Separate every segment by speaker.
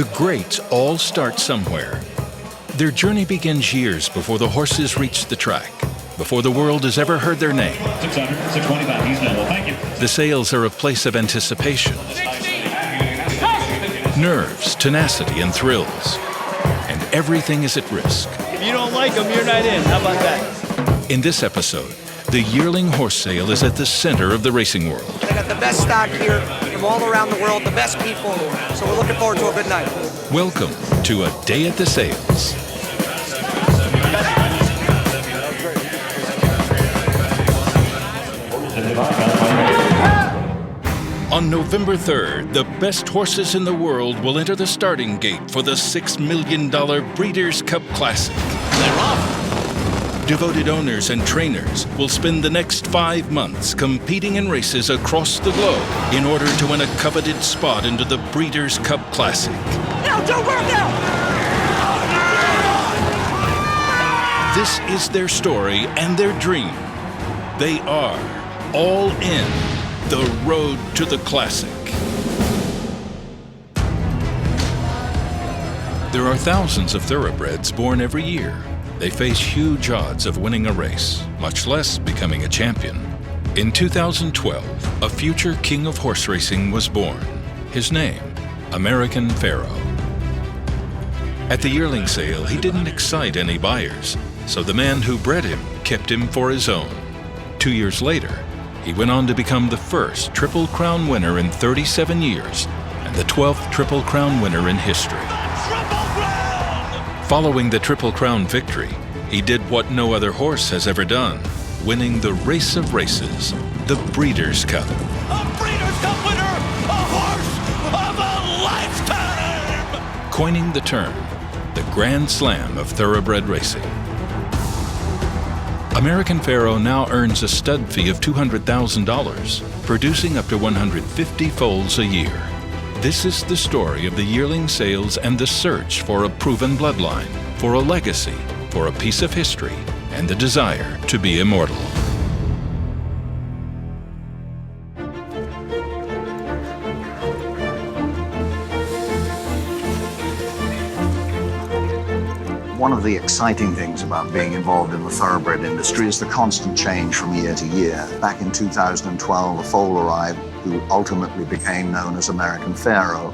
Speaker 1: The greats all start somewhere. Their journey begins years before the horses reach the track, before the world has ever heard their name.
Speaker 2: 600, 625, he's noble, thank you.
Speaker 1: The sales are a place of anticipation, nerves, tenacity, and thrills. And everything is at risk.
Speaker 3: If you don't like them, you're not in. How about that?
Speaker 1: In this episode, the Yearling Horse Sale is at the center of the racing world.
Speaker 4: They got the best stock here from all around the world, the best people. So we're looking forward to a good night.
Speaker 1: Welcome to a day at the sales. On November 3rd, the best horses in the world will enter the starting gate for the $6 million Breeders' Cup Classic.
Speaker 3: They're off.
Speaker 1: Devoted owners and trainers will spend the next 5 months competing in races across the globe in order to win a coveted spot into the Breeders' Cup Classic.
Speaker 4: Now, don't burn now!
Speaker 1: This is their story and their dream. They are all in. The road to the classic. There are thousands of thoroughbreds born every year. They face huge odds of winning a race, much less becoming a champion. In 2012, a future king of horse racing was born. His name, American Pharoah. At the Yearling Sale, he didn't excite any buyers, so the man who bred him kept him for his own. 2 years later, he went on to become the first Triple Crown winner in 37 years and the 12th Triple Crown winner in history. Following the Triple Crown victory, he did what no other horse has ever done, winning the race of races, the Breeders' Cup.
Speaker 3: A Breeders' Cup winner, a horse of a lifetime!
Speaker 1: Coining the term, the Grand Slam of thoroughbred racing. American Pharoah now earns a stud fee of $200,000, producing up to 150 foals a year. This is the story of the yearling sales and the search for a proven bloodline, for a legacy, for a piece of history, and the desire to be immortal.
Speaker 5: One of the exciting things about being involved in the thoroughbred industry is the constant change from year to year. Back in 2012, a foal arrived who ultimately became known as American Pharoah,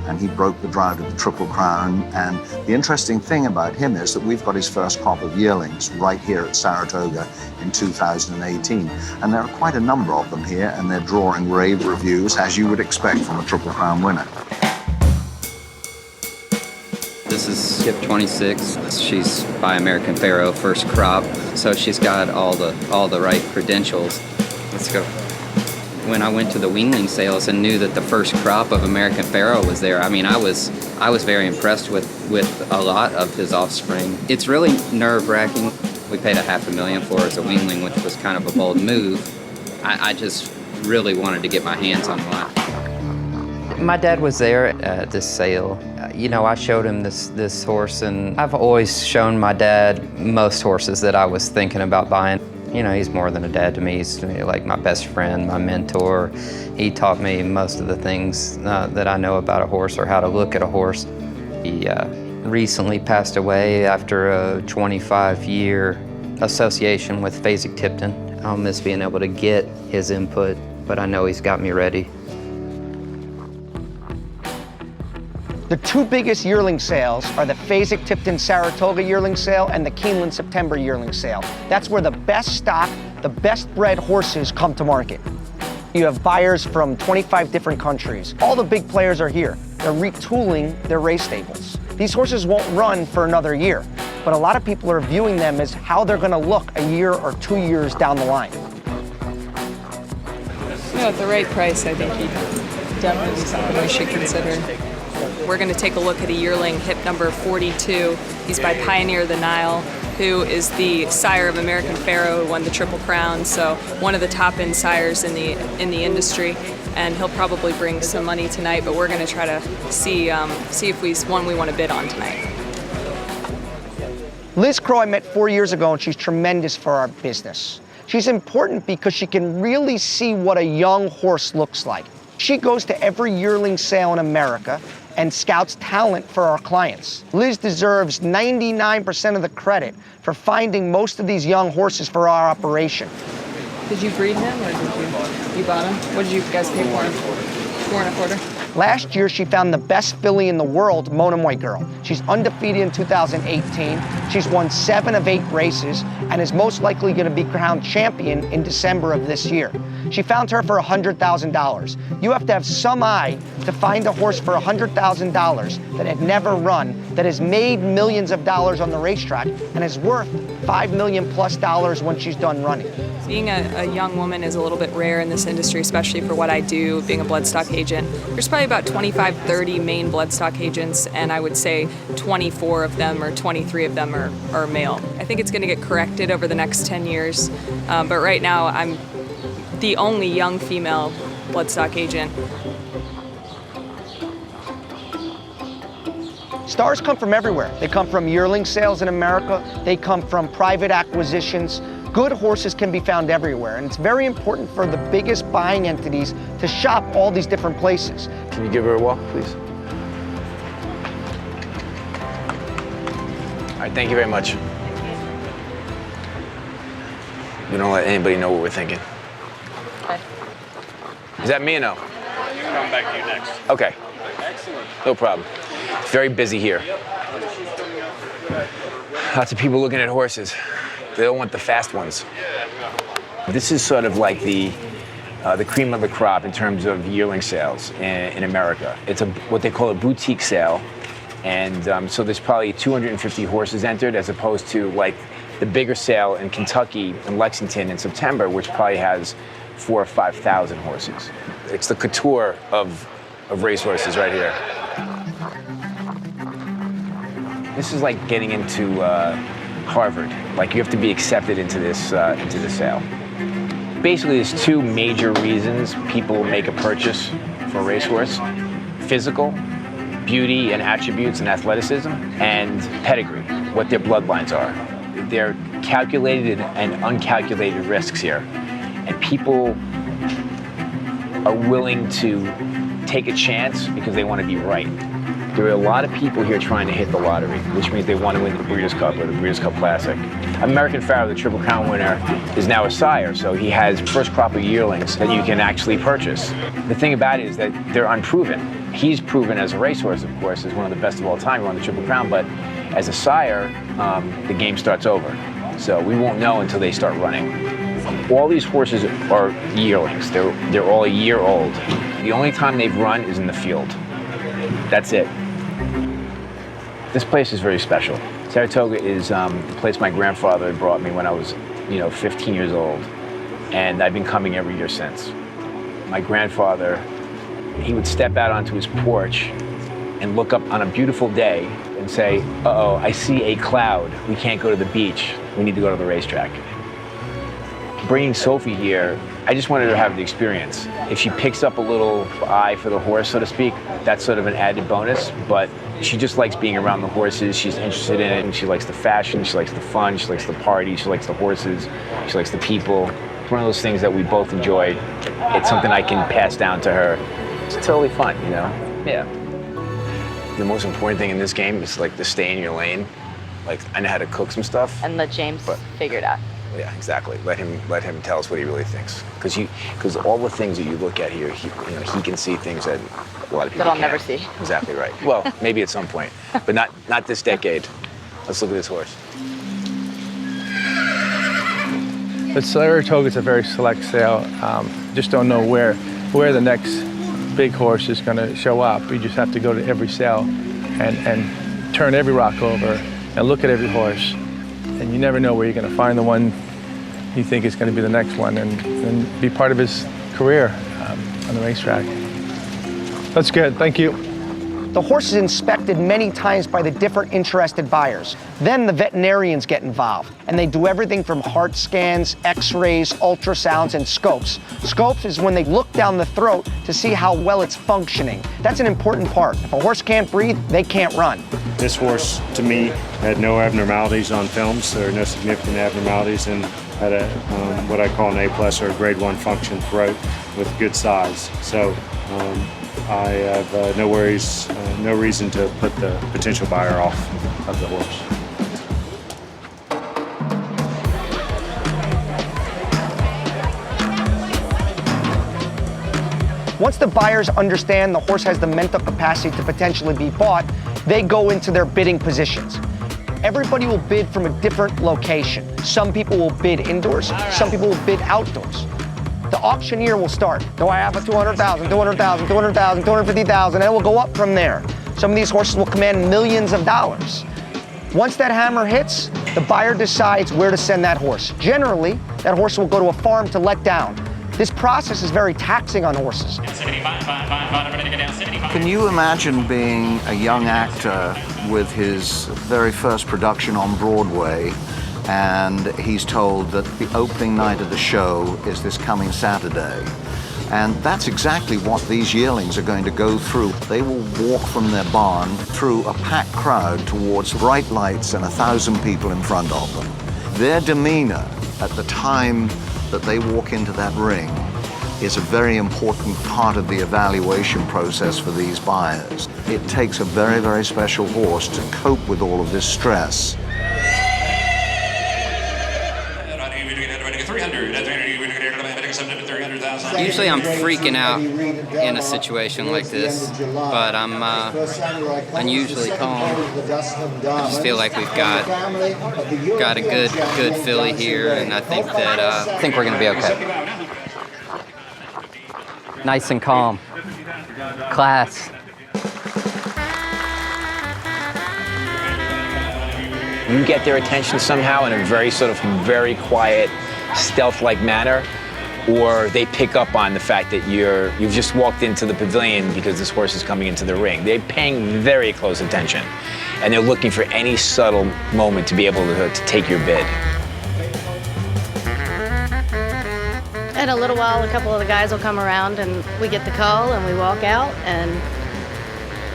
Speaker 5: and he broke the drought of the Triple Crown. And the interesting thing about him is that we've got his first crop of yearlings right here at Saratoga in 2018. And there are quite a number of them here, and they're drawing rave reviews, as you would expect from a Triple Crown winner.
Speaker 6: This is Skip 26. She's by American Pharoah, first crop, so she's got all the right credentials. Let's go. When I went to the weanling sales and knew that the first crop of American Pharoah was there, I mean, I was very impressed with a lot of his offspring. It's really nerve-wracking. We paid $500,000 for her as a weanling, which was kind of a bold move. I just really wanted to get my hands on one. My dad was there at this sale. You know, I showed him this horse, and I've always shown my dad most horses that I was thinking about buying. You know, he's more than a dad to me. He's like my best friend, my mentor. He taught me most of the things that I know about a horse or how to look at a horse. He recently passed away after a 25-year association with Fasig-Tipton. I'll miss being able to get his input, but I know he's got me ready.
Speaker 4: The two biggest yearling sales are the Fasig-Tipton Saratoga Yearling Sale and the Keeneland September Yearling Sale. That's where the best stock, the best bred horses come to market. You have buyers from 25 different countries. All the big players are here. They're retooling their race stables. These horses won't run for another year, but a lot of people are viewing them as how they're gonna look a year or 2 years down the line.
Speaker 7: You know, at the right price, I think he definitely something we should consider. We're going to take a look at a yearling, hip number 42. He's by Pioneer the Nile, who is the sire of American Pharoah, who won the Triple Crown, so one of the top-end sires in the industry. And he'll probably bring some money tonight, but we're going to try to see if we want to bid on tonight.
Speaker 4: Liz Crow I met 4 years ago, and she's tremendous for our business. She's important because she can really see what a young horse looks like. She goes to every yearling sale in America, and scouts talent for our clients. Liz deserves 99% of the credit for finding most of these young horses for our operation.
Speaker 7: Did you breed him or did you bought him? What did you guys pay for him? 4.25?
Speaker 4: Last year, she found the best filly in the world, Monomoy Girl. She's undefeated in 2018. She's won 7 of 8 races and is most likely going to be crowned champion in December of this year. She found her for $100,000. You have to have some eye to find a horse for $100,000 that had never run, that has made millions of dollars on the racetrack, and is worth $5 million plus when she's done running.
Speaker 7: Being a young woman is a little bit rare in this industry, especially for what I do, being a bloodstock agent. There's probably about 25, 30 main bloodstock agents, and I would say 24 of them or 23 of them are male. I think it's going to get corrected over the next 10 years, but right now I'm the only young female bloodstock agent.
Speaker 4: Stars come from everywhere. They come from yearling sales in America. They come from private acquisitions. Good horses can be found everywhere, and it's very important for the biggest buying entities to shop all these different places.
Speaker 8: Can you give her a walk, please? All right, thank you very much. We don't let anybody know what we're thinking.
Speaker 7: Okay.
Speaker 8: Is that me or no?
Speaker 2: Come back to you next.
Speaker 8: Okay. Excellent. No problem. It's very busy here. Lots of people looking at horses. They don't want the fast ones. This is sort of like the cream of the crop in terms of yearling sales in America. It's what they call a boutique sale. And so there's probably 250 horses entered, as opposed to like the bigger sale in Kentucky and Lexington in September, which probably has 4,000 or 5,000 horses. It's the couture of racehorses right here. This is like getting into Harvard. Like, you have to be accepted into this sale. Basically, there's 2 major reasons people make a purchase for a racehorse: physical, beauty and attributes and athleticism, and pedigree, what their bloodlines are. They're calculated and uncalculated risks here, and people are willing to take a chance because they want to be right. There are a lot of people here trying to hit the lottery, which means they want to win the Breeders' Cup or the Breeders' Cup Classic. American Pharoah, the Triple Crown winner, is now a sire, so he has first crop of yearlings that you can actually purchase. The thing about it is that they're unproven. He's proven as a racehorse, of course, as one of the best of all time. He won the Triple Crown, but as a sire, the game starts over. So we won't know until they start running. All these horses are yearlings. They're all a year old. The only time they've run is in the field. That's it. This place is very special. Saratoga is the place my grandfather had brought me when I was, 15 years old, and I've been coming every year since. My grandfather, he would step out onto his porch and look up on a beautiful day and say, "Uh-oh, I see a cloud. We can't go to the beach. We need to go to the racetrack." Bringing Sophie here, I just wanted her to have the experience. If she picks up a little eye for the horse, so to speak, that's sort of an added bonus, but she just likes being around the horses. She's interested in it, and she likes the fashion, she likes the fun, she likes the party, she likes the horses, she likes the people. It's one of those things that we both enjoy. It's something I can pass down to her. It's totally fun, Yeah. The most important thing in this game is like to stay in your lane. Like, I know how to cook some stuff.
Speaker 9: And let James figure it out.
Speaker 8: Yeah, exactly. Let him tell us what he really thinks. Because all the things that you look at here, he can see things that a lot of people
Speaker 9: that I'll
Speaker 8: can't.
Speaker 9: never see.
Speaker 8: Exactly right. Well, maybe at some point, but not this decade. Let's look at this horse.
Speaker 10: But Saratoga is a very select sale. Just don't know where the next big horse is going to show up. You just have to go to every sale and turn every rock over and look at every horse. And you never know where you're going to find the one you think is going to be the next one and be part of his career on the racetrack. That's good. Thank you.
Speaker 4: The horse is inspected many times by the different interested buyers. Then the veterinarians get involved, and they do everything from heart scans, x-rays, ultrasounds, and scopes. Scopes is when they look down the throat to see how well it's functioning. That's an important part. If a horse can't breathe, they can't run.
Speaker 11: This horse, to me, had no abnormalities on films. There are no significant abnormalities, and had a what I call an A+ or a grade 1 function throat with good size. So I have no worries, no reason to put the potential buyer off of the horse.
Speaker 4: Once the buyers understand the horse has the mental capacity to potentially be bought, they go into their bidding positions. Everybody will bid from a different location. Some people will bid indoors, some people will bid outdoors. The auctioneer will start. Do I have a 200,000, 200,000, 200,000, 250,000, and it will go up from there. Some of these horses will command millions of dollars. Once that hammer hits, the buyer decides where to send that horse. Generally, that horse will go to a farm to let down. This process is very taxing on horses.
Speaker 5: Can you imagine being a young actor with his very first production on Broadway, and he's told that the opening night of the show is this coming Saturday? And that's exactly what these yearlings are going to go through. They will walk from their barn through a packed crowd towards bright lights and 1,000 people in front of them. Their demeanor at the time that they walk into that ring is a very important part of the evaluation process for these buyers. It takes a very, very special horse to cope with all of this stress.
Speaker 6: Usually I'm freaking out in a situation like this, but I'm unusually calm. I just feel like we've got a good filly here, and I think we're going to be okay. Nice and calm. Class.
Speaker 8: You get their attention somehow in a very very quiet, stealth-like manner, or they pick up on the fact that you've just walked into the pavilion because this horse is coming into the ring. They're paying very close attention, and they're looking for any subtle moment to be able to take your bid.
Speaker 9: In a little while, a couple of the guys will come around, and we get the call, and we walk out and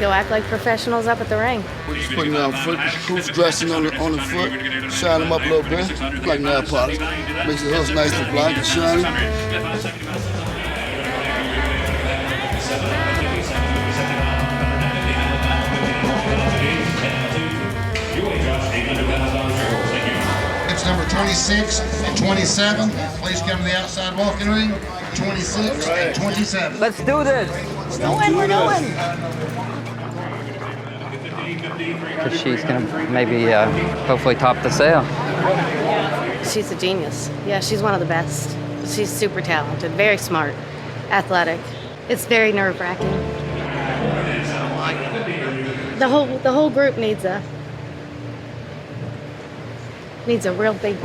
Speaker 9: go act like professionals up at the ring.
Speaker 12: We're just putting on foot, hoof dressing on the foot, shine them up a little bit, like nail polish. Makes the horse nice and black and shiny.
Speaker 13: It's number 26 and 27. Please come to the outside walking ring. 26 and 27.
Speaker 6: Let's do this.
Speaker 9: We're going.
Speaker 6: She's going to maybe hopefully top the sale.
Speaker 9: She's a genius. Yeah, she's one of the best. She's super talented, very smart, athletic. It's very nerve-wracking. The whole group needs a real big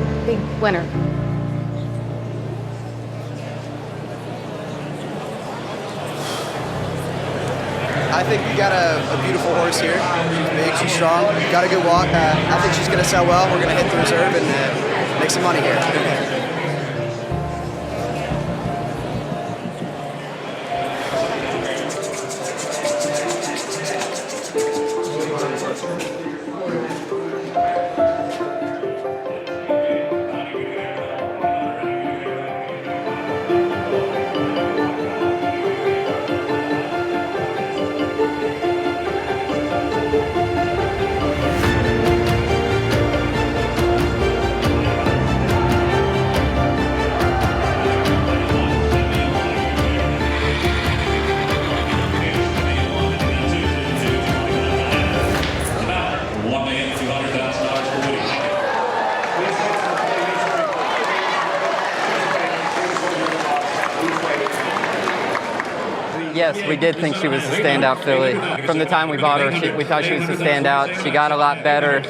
Speaker 9: winner.
Speaker 14: I think we got a beautiful horse here. She's big, she's strong, got a good walk. I think she's going to sell well. We're going to hit the reserve and make some money here.
Speaker 6: Yes, we did think she was a standout filly. From the time we bought her, we thought she was a standout. She got a lot better.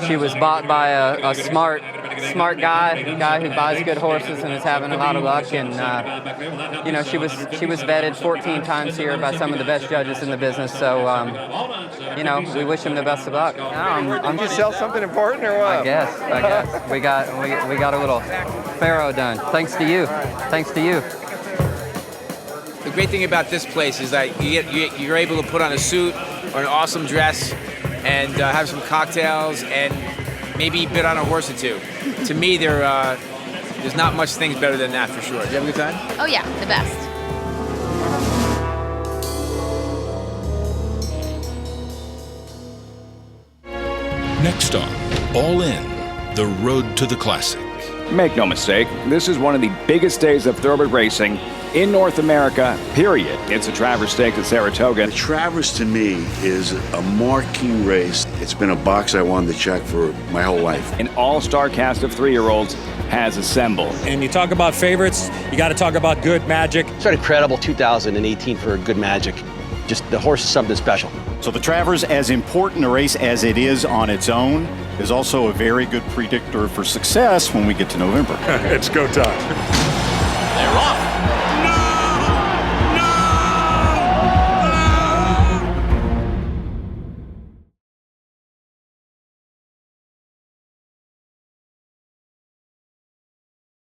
Speaker 6: She was bought by a smart guy who buys good horses and is having a lot of luck. And you know, she was vetted 14 times here by some of the best judges in the business. So you know, we wish him the best of luck.
Speaker 15: Did you sell something important or what?
Speaker 6: I guess we got a little Pharoah done. Thanks to you. Thanks to you.
Speaker 8: The great thing about this place is that you're able to put on a suit or an awesome dress and have some cocktails and maybe bid on a horse or two. To me, there's not much things better than that for sure. Did you have a good time?
Speaker 9: Oh yeah, the best.
Speaker 1: Next on All In, the road to the classic.
Speaker 16: Make no mistake, this is one of the biggest days of thoroughbred racing in North America, period. It's the Travers Stakes at Saratoga.
Speaker 17: The Travers, to me, is a marquee race. It's been a box I wanted to check for my whole life.
Speaker 16: An all-star cast of 3-year-olds has assembled.
Speaker 18: And you talk about favorites, you got to talk about Good Magic.
Speaker 19: It's an incredible 2018 for Good Magic. Just the horse is something special.
Speaker 20: So the Travers, as important a race as it is on its own, is also a very good predictor for success when we get to November.
Speaker 11: It's go time.
Speaker 3: They're off.